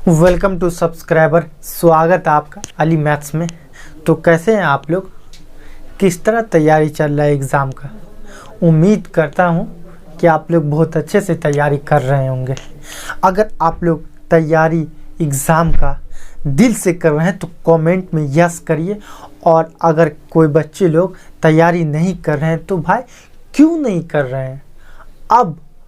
Welcome to subscriber. स्वागत है आपका अली मैथ्स में। तो कैसे हैं आप लोग, किस तरह तैयारी चल रहा है एग्ज़ाम का। उम्मीद करता हूं कि आप लोग बहुत अच्छे से तैयारी कर रहे होंगे। अगर आप लोग तैयारी एग्ज़ाम का दिल से कर रहे हैं तो कमेंट में यस करिए, और अगर कोई बच्चे लोग तैयारी नहीं कर रहे हैं तो भाई क्यों नहीं कर रहे हैं,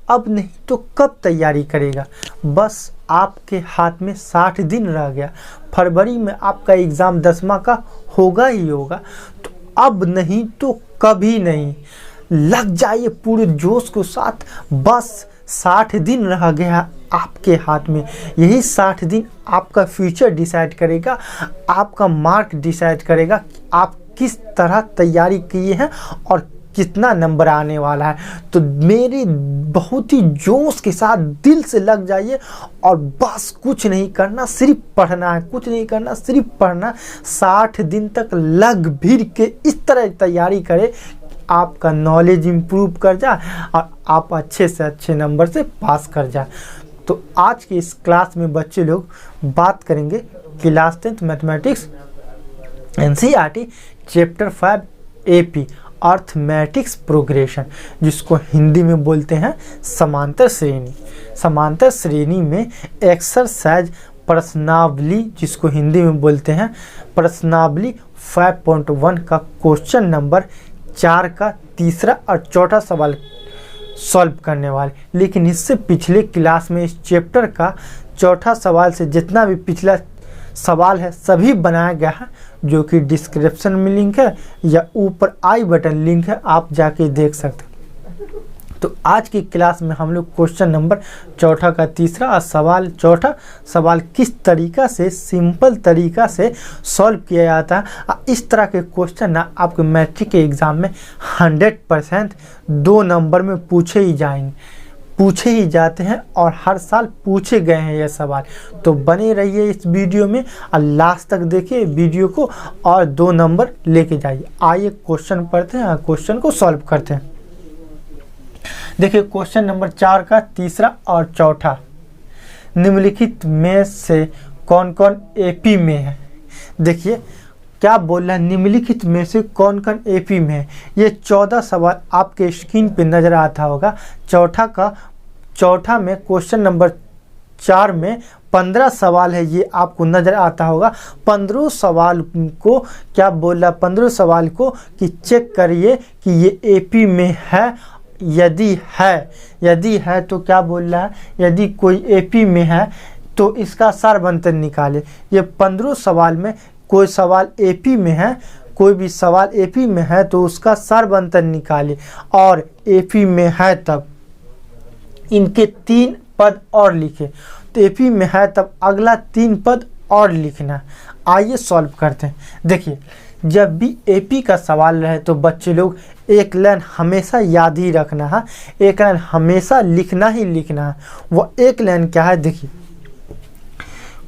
अब नहीं तो कब तैयारी करेगा। बस आपके हाथ में 60 दिन रह गया। फरवरी में आपका एग्ज़ाम 10वां का होगा ही होगा, तो अब नहीं तो कभी नहीं। लग जाइए पूरे जोश के साथ। बस 60 दिन रह गया आपके हाथ में। यही 60 दिन आपका फ्यूचर डिसाइड करेगा, आपका मार्क डिसाइड करेगा कि आप किस तरह तैयारी किए हैं और कितना नंबर आने वाला है। तो मेरी बहुत ही जोश के साथ दिल से लग जाइए, और बस कुछ नहीं करना, सिर्फ पढ़ना है। कुछ नहीं करना, सिर्फ पढ़ना। 60 दिन तक लग भिड़ के इस तरह तैयारी करें आपका नॉलेज इम्प्रूव कर जाए और आप अच्छे से अच्छे नंबर से पास कर जाए। तो आज की इस क्लास में बच्चे लोग बात करेंगे class 10th mathematics NCERT chapter 5 AP arithmetics progression, जिसको हिंदी में बोलते हैं समांतर श्रेणी। समांतर श्रेणी में एक्सरसाइज प्रश्नावली, जिसको हिंदी में बोलते हैं प्रश्नावली 5.1 का क्वेश्चन नंबर 4 का तीसरा और चौथा सवाल सॉल्व करने वाले। लेकिन इससे पिछले क्लास में इस चैप्टर का चौथा सवाल से जितना भी पिछला सवाल है सभी बनाया गया है, जो कि डिस्क्रिप्शन में लिंक है या ऊपर आई बटन लिंक है, आप जाके देख सकते हैं। तो आज की क्लास में हम लोग क्वेश्चन नंबर चौथा का तीसरा और सवाल चौथा सवाल किस तरीका से सिंपल तरीका से सॉल्व किया जाता है। इस तरह के क्वेश्चन ना आपके मैट्रिक के एग्ज़ाम में 100% 2 नंबर में पूछे ही जाते हैं, और हर साल पूछे गए हैं ये सवाल। तो बने रहिए इस वीडियो में और लास्ट तक देखिए वीडियो को, और 2 नंबर लेके जाइए। आइए क्वेश्चन पढ़ते हैं, क्वेश्चन को सॉल्व करते हैं। देखिए क्वेश्चन नंबर 4 का तीसरा और चौथा, निम्नलिखित में से कौन कौन AP में है। देखिए क्या बोल रहा है, निम्नलिखित में से कौन कौन AP में है। ये 14 सवाल आपके स्क्रीन पे नज़र आता होगा। चौथा में क्वेश्चन नंबर 4 में 15 सवाल है, ये आपको नज़र आता होगा। 15 सवाल को क्या बोल रहा है, 15 सवाल को कि चेक करिए कि ये AP में है। यदि है तो क्या बोल रहा है, यदि कोई AP में है तो इसका सारबंतर निकाले। ये 15 सवाल में कोई सवाल AP में है, कोई भी सवाल AP में है तो उसका सारबंतर निकालिए, और AP में है तब इनके 3 पद और लिखे। तो AP में है तब अगला 3 पद और लिखना। आइए सॉल्व करते हैं। देखिए जब भी AP का रहे रहे तो बच्चे लोग एक लाइन हमेशा याद ही रखना है, एक लाइन हमेशा लिखना ही लिखना है। वो एक लाइन क्या है, देखिए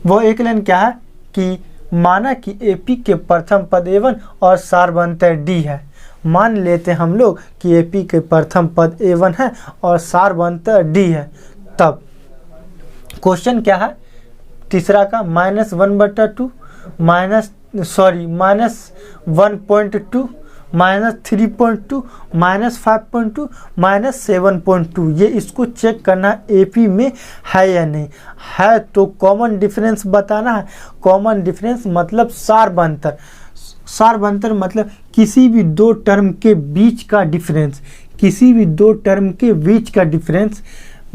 वो एक लाइन क्या है कि माना कि AP के प्रथम पद A1 और सारबंतर D है। मान लेते हम लोग कि AP के प्रथम पद A1 है और सारबंतर D है। तब क्वेश्चन क्या है तीसरा का, -1/2 -1.2 -3.2 -5.2 -7.2। ये इसको चेक करना AP में है या नहीं है। तो कॉमन डिफरेंस बताना है। कॉमन डिफरेंस मतलब सारबंतर मतलब किसी भी 2 टर्म के बीच का डिफरेंस। किसी भी 2 टर्म के बीच का डिफरेंस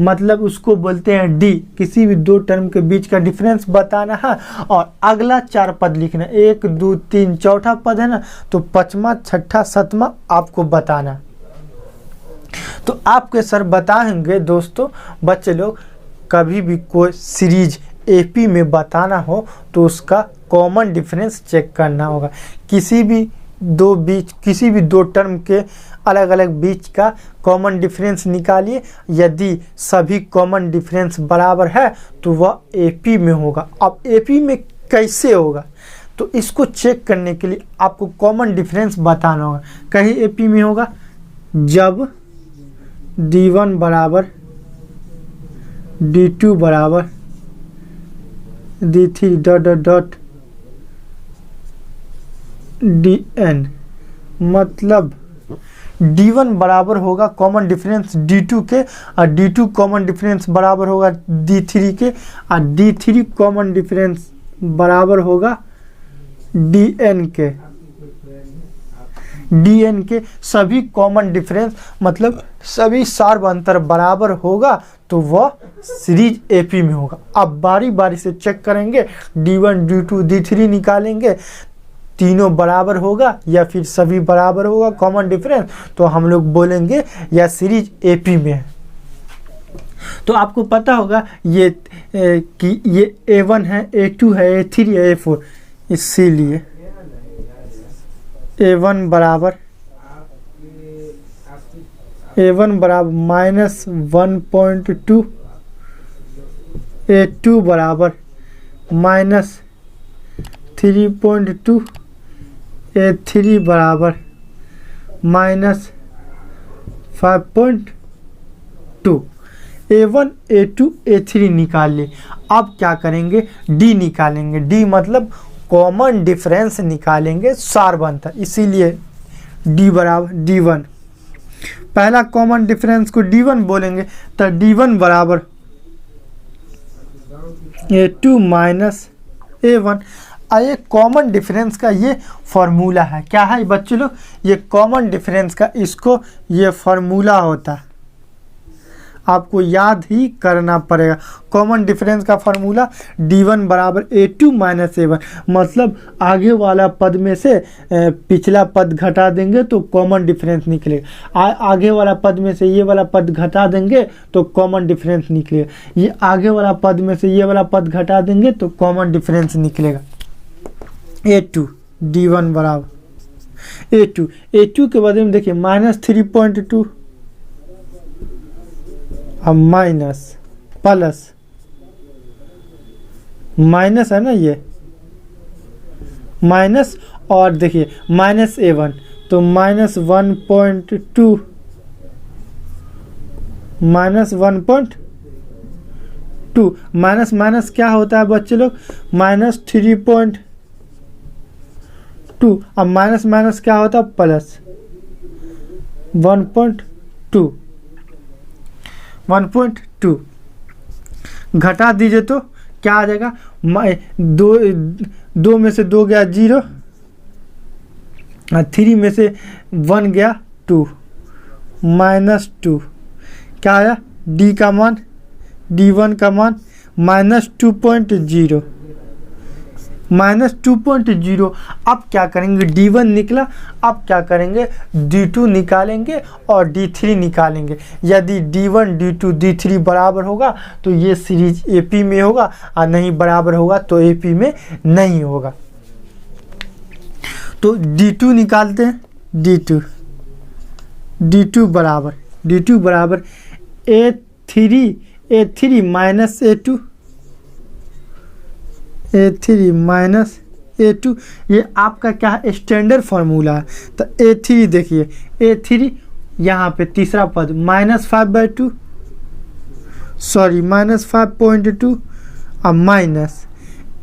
मतलब उसको बोलते हैं D। किसी भी 2 टर्म के बीच का डिफरेंस बताना है, और अगला 4 पद लिखना। 1 2 3 चौथा पद है ना, तो 5वां 6वां 7वां आपको बताना। तो आपके सर बताएंगे दोस्तों। बच्चे लोग कभी भी कोई सीरीज AP में बताना हो तो उसका कॉमन डिफरेंस चेक करना होगा। किसी भी 2 टर्म के अलग अलग बीच का कॉमन डिफरेंस निकालिए। यदि सभी कॉमन डिफरेंस बराबर है तो वह AP में होगा। अब AP में कैसे होगा, तो इसको चेक करने के लिए आपको कॉमन डिफरेंस बताना होगा। कहीं AP में होगा जब D1 बराबर D2 बराबर D3 dot dot dot DN, मतलब D1 बराबर होगा कॉमन डिफरेंस D2 के, और D2 कॉमन डिफरेंस बराबर होगा D3 के, और D3 कॉमन डिफरेंस बराबर होगा DN के। DN के सभी कॉमन डिफरेंस मतलब सभी सार्व अंतर बराबर होगा तो वह सीरीज AP में होगा। अब बारी बारी से चेक करेंगे, D1 D2 D3 निकालेंगे, तीनों बराबर होगा या फिर सभी बराबर होगा कॉमन डिफरेंस, तो हम लोग बोलेंगे यह सीरीज AP में है। तो आपको पता होगा ये कि ये A1 है, A2 है, A3 है, A4, इसीलिए A1 बराबर -1.2, A2 बराबर -3.2, A3 बराबर -5.2। A1 A2 A3 निकाल लिए। अब क्या करेंगे, D निकालेंगे। D मतलब कॉमन डिफरेंस निकालेंगे सार्व अंतर, इसीलिए D बराबर D1, पहला कॉमन डिफरेंस को D1 बोलेंगे तो D1 बराबर A2 माइनस A1। ये कॉमन डिफरेंस का ये फॉर्मूला है। क्या है बच्चों लोग, ये कॉमन डिफरेंस का इसको ये फॉर्मूला होता है, आपको याद ही करना पड़ेगा। कॉमन डिफरेंस का फॉर्मूला D1 बराबर A2 माइनस A1, मतलब आगे वाला पद में से पिछला पद घटा देंगे तो कॉमन डिफरेंस निकलेगा। आगे वाला पद में से ये वाला पद घटा देंगे तो कॉमन डिफरेंस निकलेगा। ये आगे वाला पद में से ये वाला पद घटा देंगे तो कॉमन डिफरेंस निकलेगा। A2 D1 बराबर A2 के बाद में देखिए -3.2 अब माइनस प्लस माइनस है ना, ये माइनस, और देखिए -A1 तो -1.2 -1.2 माइनस माइनस क्या होता है बच्चे लोग, -3.2। अब माइनस माइनस क्या होता है, प्लस 1.2 घटा दीजिए तो क्या आ जाएगा, दो में से 2 गया 0, 3 में से 1 गया 2, -2 क्या आया, D का मान D1 का मान -2.0 -2.0। अब क्या करेंगे, D1 निकला, अब क्या करेंगे D2 निकालेंगे और D3 निकालेंगे। यदि D1 D2 D3 बराबर होगा तो ये सीरीज AP में होगा, और नहीं बराबर होगा तो AP में नहीं होगा। तो D2 निकालते हैं, D2 बराबर A3 minus A3 minus A2, ये आपका क्या है, स्टैंडर्ड फार्मूला है। तो A3 देखिए, A3 यहाँ पे तीसरा पद -5/2 सॉरी -5.2 और माइनस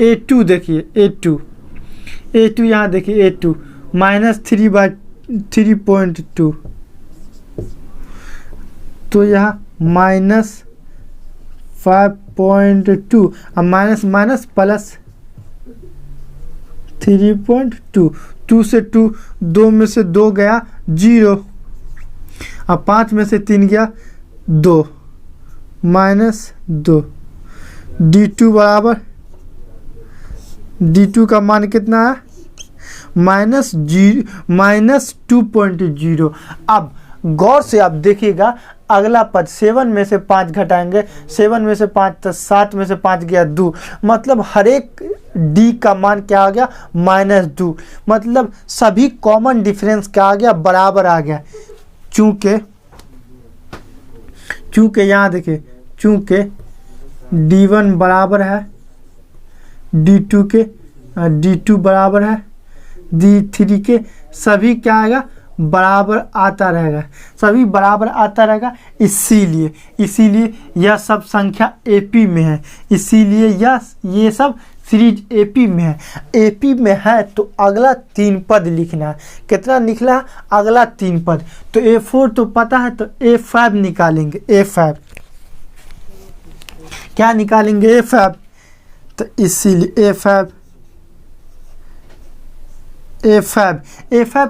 A2 देखिए A2 यहाँ देखिए A2 -3/3.2, तो यहाँ -5.2 और माइनस माइनस प्लस 3.2, 2 से 2 में से 2 गया 0, और 5 में से 3 गया 2, -2। D2 बराबर D2 का मान कितना है, -2.0। अब गौर से आप देखिएगा, अगला पद 7 में से 5 घटाएंगे, 7 में से 5 तो 7 में से 5 गया 2, मतलब हर एक D का मान क्या आ गया, -2, मतलब सभी कॉमन डिफरेंस क्या आ गया, बराबर आ गया। चूंकि यहाँ देखिए, चूंकि D1 बराबर है D2 के, D2 बराबर है D3 के, सभी क्या आएगा, बराबर आता रहेगा, सभी बराबर आता रहेगा। इसीलिए यह सब संख्या एपी में है, इसीलिए ये सब सीरीज एपी में है। एपी में है तो अगला 3 पद लिखना है। कितना लिखना है? अगला 3 पद। तो A4 तो पता है, तो A5 निकालेंगे। A5 क्या निकालेंगे? A5। तो इसीलिए A5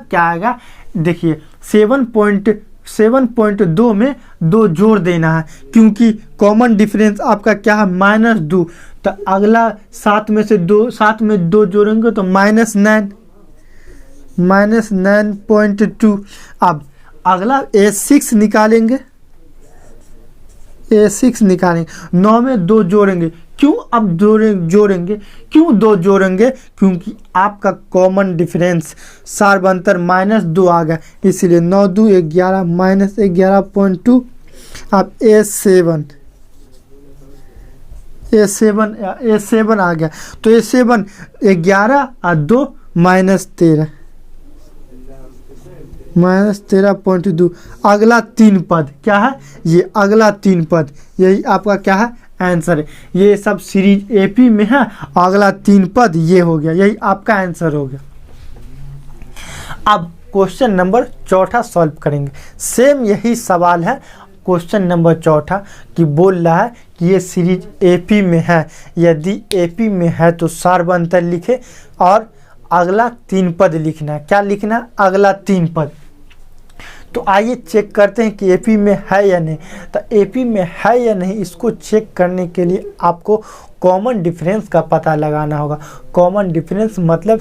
क्या आएगा? देखिए 7.2 में 2 जोड़ देना है, क्योंकि कॉमन डिफरेंस आपका क्या है? -2। तो अगला 7 में 2 जोड़ेंगे तो -9.2। अब अगला A6 निकालेंगे। 9 में 2 जोड़ेंगे। क्यों अब जोड़ेंगे? क्यों 2 जोड़ेंगे? क्योंकि आपका कॉमन डिफरेंस सार्वंतर -2 आ गया, इसलिए 9 2 11 -11.2। अब A7 आ गया, तो A7 11 और 2 -13.2। अगला 3 पद क्या है? ये अगला 3 पद, यही आपका क्या है? आंसर है। ये सब सीरीज एपी में है, अगला 3 पद ये हो गया, यही आपका आंसर हो गया। अब क्वेश्चन नंबर 4 सॉल्व करेंगे। सेम यही सवाल है, क्वेश्चन नंबर 4 कि बोल रहा है कि ये सीरीज एपी में है, यदि एपी में है तो सार्वंतर लिखे और अगला 3 पद लिखना है। क्या लिखना है? अगला 3 पद। तो आइए चेक करते हैं कि एपी में है या नहीं। तो एपी में है या नहीं, इसको चेक करने के लिए आपको कॉमन डिफरेंस का पता लगाना होगा। कॉमन डिफरेंस मतलब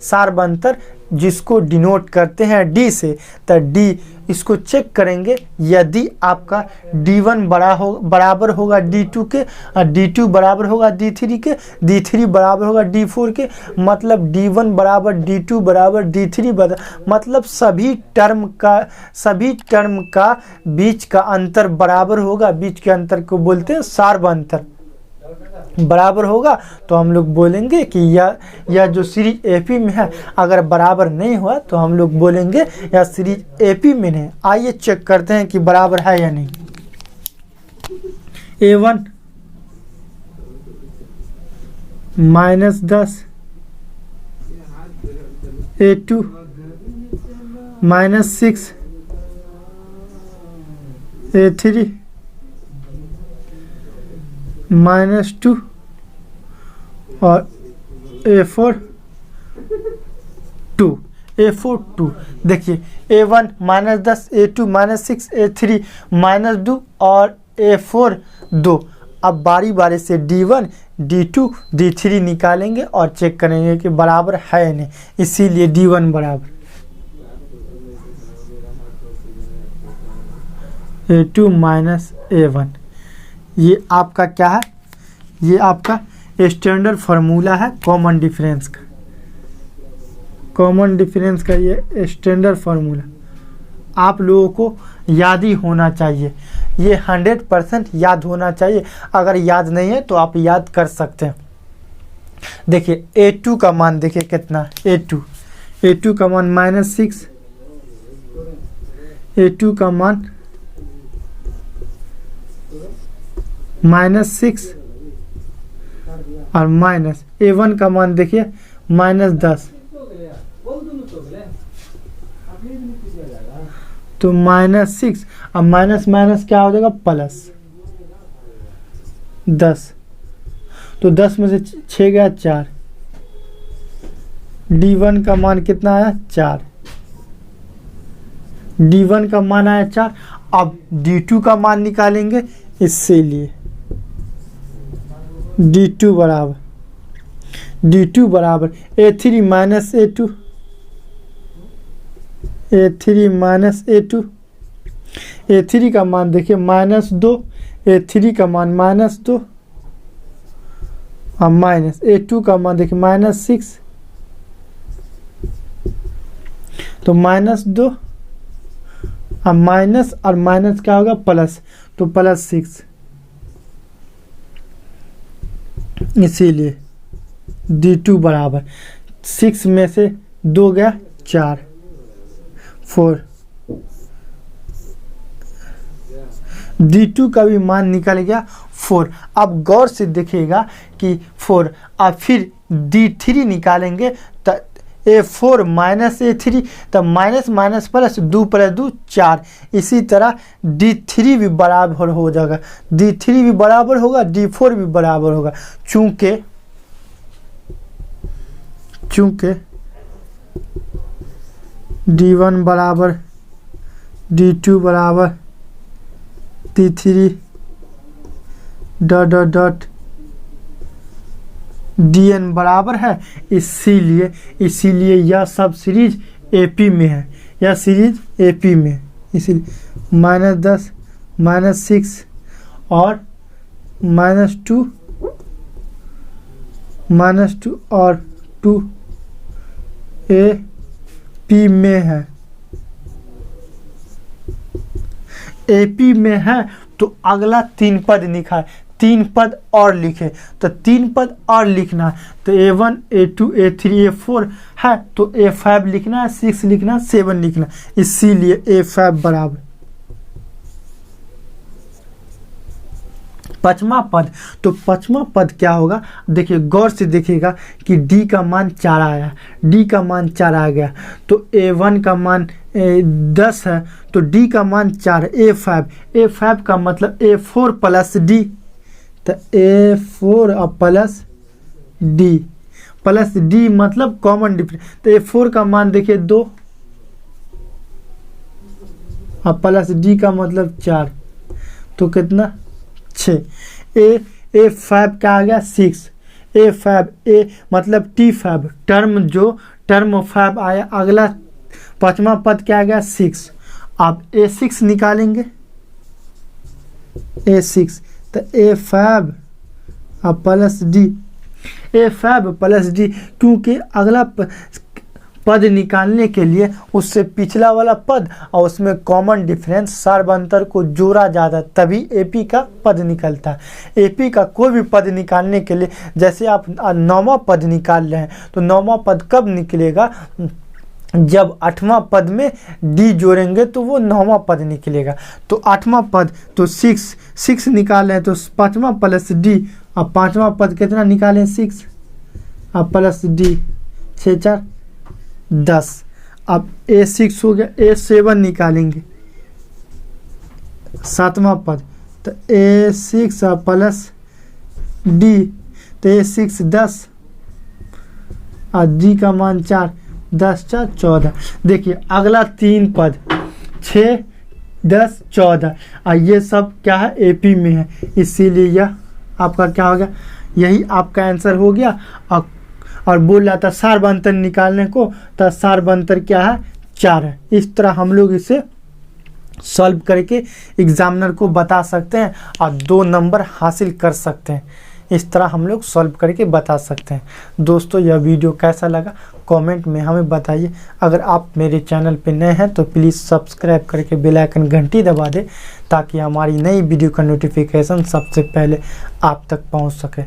सार्वंतर जिसको डिनोट करते हैं डी से। तो डी इसको चेक करेंगे, यदि आपका D1 बराबर होगा D2 के, D2 बराबर होगा D3 के, D3 बराबर होगा D4 के, मतलब D1 बराबर D2 बराबर D3 मतलब सभी टर्म का बीच का अंतर बराबर होगा। बीच के अंतर को बोलते हैं सार्वंतर। बराबर होगा तो हम लोग बोलेंगे कि यह जो सीरीज एपी में है। अगर बराबर नहीं हुआ तो हम लोग बोलेंगे यह सीरीज एपी में नहीं। आइए चेक करते हैं कि बराबर है या नहीं। A1 -10, A2 -6, A3 -2 और A4 2। देखिए A1 -10, A2 -6, A3 -2 और A4 2। अब बारी बारी से D1, D2, D3 निकालेंगे और चेक करेंगे कि बराबर है या नहीं। इसीलिए D1 बराबर A2 -A1। ये आपका क्या है? ये आपका स्टैंडर्ड फार्मूला है कॉमन डिफरेंस का। ये स्टैंडर्ड फार्मूला आप लोगों को याद ही होना चाहिए। ये 100% याद होना चाहिए। अगर याद नहीं है तो आप याद कर सकते हैं। देखिए A2 का मान देखिए कितना। A2 का मान -6, A2 का मान -6 और माइनस A1 का मान देखिए -10, तो -6 और माइनस क्या हो जाएगा? +10। तो 10 में से 6 गया 4। D1 का मान कितना आया? 4। D1 का मान आया 4। अब D2 का मान निकालेंगे, इसीलिए D2 बराबर A3 -A2, A3 का मान देखिए -2, A3 का मान -2 और माइनस A2 का मान देखिए -6, तो -2 और माइनस क्या होगा? प्लस, तो +6। इसीलिए D2 बराबर 6 में से 2 गया 4, 4, D2 का भी मान निकल गया 4। अब गौर से देखिएगा कि 4, अब फिर D3 निकालेंगे तो A4 माइनस A3, तब माइनस माइनस प्लस 2 प्लस 2 4। इसी तरह D3 भी बराबर हो जाएगा, D3 भी बराबर होगा, D4 भी बराबर होगा। चूंकि D1 बराबर D2 बराबर D3 dot dot dot DN बराबर है, इसीलिए यह सब सीरीज AP में है, यह सीरीज AP में है। इसीलिए -10 -6 और -2 और 2 AP में है, AP में है। तो अगला 3 पद लिखा है, 3 पद और लिखे, तो 3 पद और लिखना है। तो A1 A2 A3 A4 है, तो A5 लिखना है, 6 लिखना है, 7 लिखना है। इसीलिए A5 बराबर पांचवा पद। तो पांचवा पद क्या होगा, देखिए गौर से देखिएगा कि D का मान 4 आया, D का मान 4 आ गया, तो A1 का मान 10 है, तो D का मान 4। A5 का मतलब A4 प्लस D, तो A4 और प्लस D मतलब कॉमन डिफरेंस। तो A4 का मान देखिए 2 और प्लस D का मतलब 4, तो कितना 6। A5 का आ गया 6, A मतलब T5 टर्म 5 आया। अगला पांचवा पद क्या आ गया 6। आप A6 निकालेंगे, A6 तो A5 और plus D, A5 plus D, क्योंकि अगला पद निकालने के लिए उससे पिछला वाला पद और उसमें कॉमन डिफरेंस सर्व अंतर को जोड़ा जाता है, तभी AP का पद निकलता है। AP का कोई भी पद निकालने के लिए, जैसे आप 9वां पद निकाल रहे हैं, तो 9वां पद कब निकलेगा, जब 8वां पद में D जोड़ेंगे तो वो 9वां पद निकलेगा। तो 8वां पद तो 6 निकाल रहे हैं, तो 5वां प्लस D, और 5वां पद कितना निकालें 6 और प्लस D, 6 4 10। अब A6 हो गया, A7 निकालेंगे 7वां पद, तो A6 और प्लस D, तो A6 10 और D का मान 4, 10 4 14। देखिए अगला 3 पद 6 10 14 और ये सब क्या है AP में है, इसीलिए यह आपका क्या हो गया, यही आपका आंसर हो गया। और बोल रहा था सर्व अंतर निकालने को, तो सर्व अंतर क्या है 4 है। इस तरह हम लोग इसे सॉल्व करके एग्जामिनर को बता सकते हैं और 2 नंबर हासिल कर सकते हैं। इस तरह हम लोग सॉल्व करके बता सकते हैं। दोस्तों यह वीडियो कैसा लगा कमेंट में हमें बताइए। अगर आप मेरे चैनल पे नए हैं तो प्लीज़ सब्सक्राइब करके बेल आइकन घंटी दबा दें, ताकि हमारी नई वीडियो का नोटिफिकेशन सबसे पहले आप तक पहुंच सके।